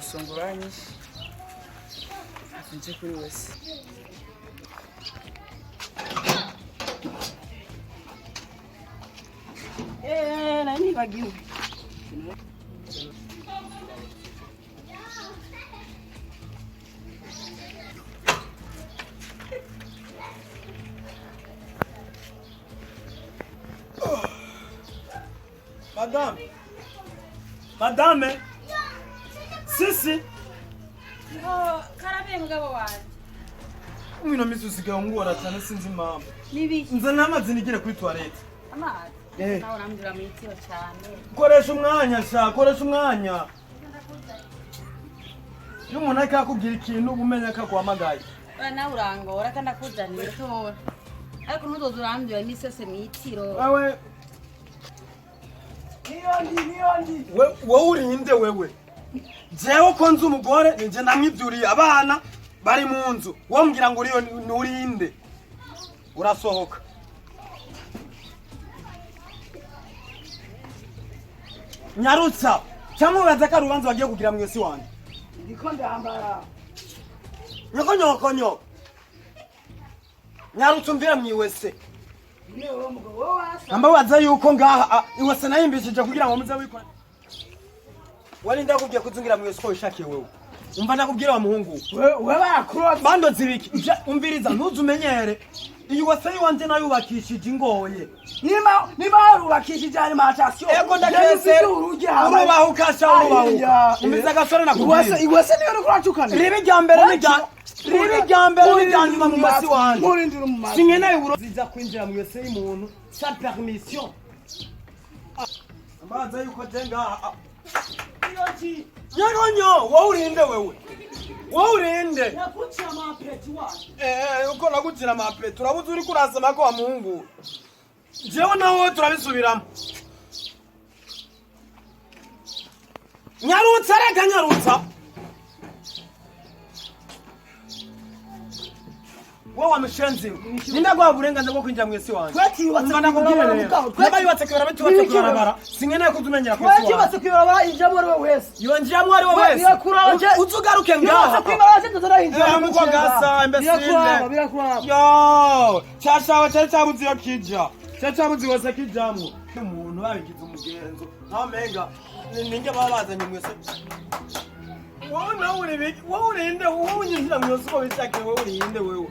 musongoranyishe afinje kuri wese nani bagiwe Madame Sisi karabe mugabo wanje umino misu sigaye ngora cyane sinzi mama nibiki nza namazi nigire kuri toilette amazi nawe uramdira mu itiro cyane koresha umwanya y'umuntu akakubwira ikintu umenya akakwamagaye nawe urangora kandi akuzanira tora ariko ntuzoza urambwira n'isese mu itiro wewe niyondi wowe urinde wewe jewe ko nzi umugore nije namwibyuriye abana bari mu nzu wombwira ngo uriyo nurinde urasohoka nyarutsa cyangwa baza ka rubanza bagiye kugira mu yesi wanje ndiko ndambara nyokonyo nyarutsa umvira mu iwese amba waza yuko ngaha iwese nayimbishije kugira ngo muze wikora wali ndakubwiye kuzungira mu yesi ko ishakiye wewe umva ndakubwira wa muhungu wewe barakuro bando zibiki umviriza ntuzumenyere iyo wese yiwanje nayubakishije ingoye niba urubakishije ari matasyo ego ndakese urubaho ukasha urubaho umiza gasore nakubwira iwese niyo rukuracukana ribi ryambere n'iryanyuma mu masi wanje sinkeneye uburo ziza kwinjira mu yose y'umuntu sans permission amaza yuko jenga nyaronyo wowe urinde wewe nakucira amapeti waje uko nakucira amapeti urabuze uri kurasama ko wa muhungu jewe nawe turabisubiramo nyarutsa wowe mushenzi nindagwa burenganza bwo kwinjira mu yesi wanje umva nakubwira nabayubatse kwibara bitubatse kwibara sinkeneye kuzumenyera ko yubatse kwibara ijamo ari we wese yonjamo ari we wese uzugaruke ngaha kwibara se tuzarahinjira mu kwa gasa imbesinde birakuraba yo cyashawe cyari cyabuze yo kija cyabuze wose kijamwo umuntu babigize umugenzo ntamenga ninge babazanye mu yesi wowe nawe uribiki wowe urinde wowe unyinjira mu yesi ko bishake wowe urinde wewe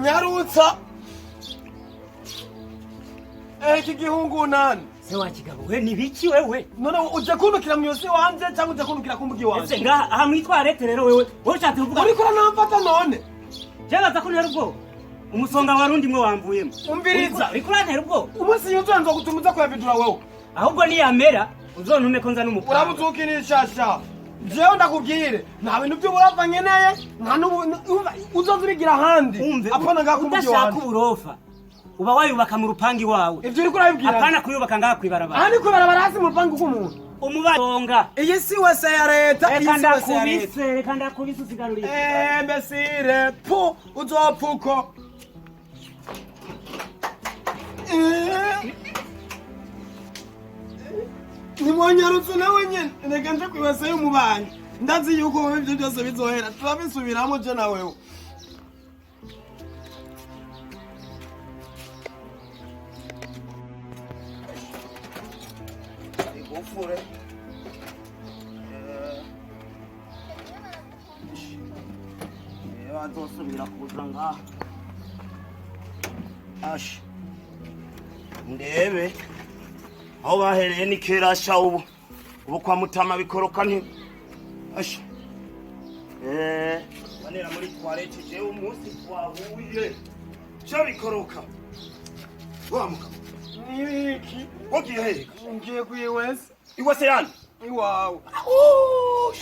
nyarutsa iki gihungu nani se wakigabo we nibiki wewe none uje kunukira mu yose wanje cyangwa uje kunukira kumbugi wanje ese ngaha aha mwitwarete rero wewe ushatse kuvuga uri kora namfata none jabaza ko ntera ubwo umusonga warundi mwe wamvuyemo umviriza uri kurantera ubwo umunsi yuzo nzo gutumuza kuyabidura wewe ahubwo ni yamera uzontume ko nza n'umupira urabuzuka inishasha jewe ndakubwire nta bintu by'uburava nkeneye nta uzozibigira ahandi apana ngaha kumbugi wanje udashaka uburofa uba wayubaka mu rupangi wawe ivyo uri kurabibwira apana kuyubaka ngaha kwibarabara ahandi kwibarabara hasi mu rupangi rw'umuntu umubaronga iyi si wese ya leta reka ndakubise usigaruriye mbesire pu uzopfuko nimwonyarutse nawe nyene reka nje kwibase y'umubanyi ndazi yuko wowe ibyo byose bizohera turabisubiramo je na wewe igufure bazosubira kuza ngaha ashi ndebe aho bahereye ni kera sha ubu kwa Mutama bikoroka nti ashi banera muri toilette je umunsi twahuye cyo bikoroka wamuka nibiki ogiye hereka ngiye kuyiwese iwese yani iwawe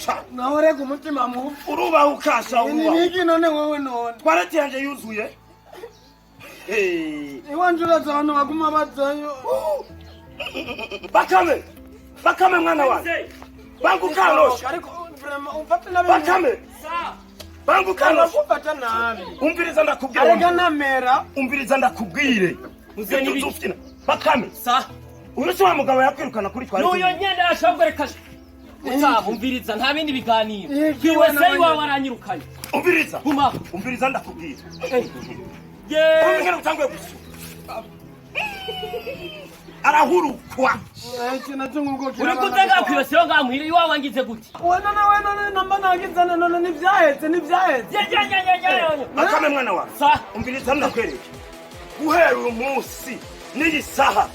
sha nawe rega umutima mu uruba ukasha uwa nibiki none wowe none toilette yanje yuzuye iwanjura zano baguma bazayo bakame mwana wanjye bangukanosha ariko vraiment umfata nabi bakame bangukanosha umfata nabi umviriza ndakubwira arega namera umviriza ndakubwire uzeni Bakame. Sa. Uyu si wa mugabo yakwirukana kuri twari. N'uyo nyene ashobora reka. Umviriza nta bindi biganiro. Iwe se iwawe aranyirukanye. Umviriza. Guma. Umviriza ndakubwira. Ye. Umviriza utangwe gusu. Arahurukwa. Uri kutega kwibasiyo ngamuhira iwawe wangize gute? Wena namba nagize none nivyahetse. Bakame mwana wawe. Sa. Umviriza ndakwereke. Guhera uyu munsi n'iyi saha.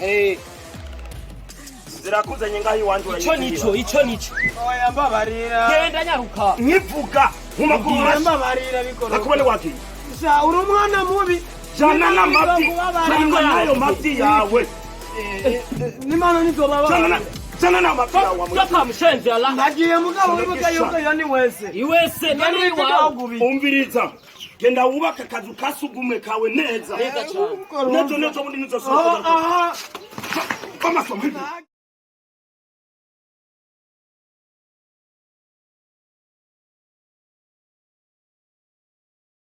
Zirakuzanye ngaho iwanje urayibwira. Ico nico. Oya mbabarira. Genda nyaruka. Nkivuga mu makuru mashya. Mbabarira bikoro. Nakubone wagiye. Sha uri umwana mubi. Jana n'amavi. Jana nayo mavi yawe. Nimana nizobaba. Jana n'amavi yawe. Yaka mushenzi ala. Nagiye mugabo wibuka yuko yani wese. Iwese nani iwawe. Umviriza. Genda wubaka akazu kasugumwe kawe neza. Neza cyane. Nejo bundi nizosohoka. Aha. Kama somo.